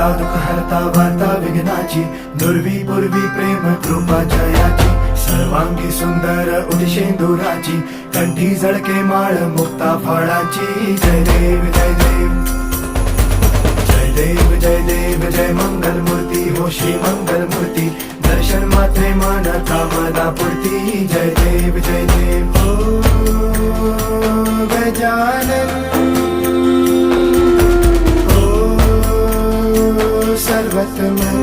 हरता दुःख हरता वार्ता विघ्नाची, दुर्वी पूर्वी प्रेम कृपा जयाची, सर्वांगी सुंदर उदिशेंदुराची, कंठी झळके माळ मुक्ता फळाची. जय देव जय देव जय देव जय देव जय मंगल मूर्ती हो श्री मंगल मूर्ती, दर्शन मात्रे मन कामना पूर्ती. जय देव जय देव हो गजानन हो सर्वतमन.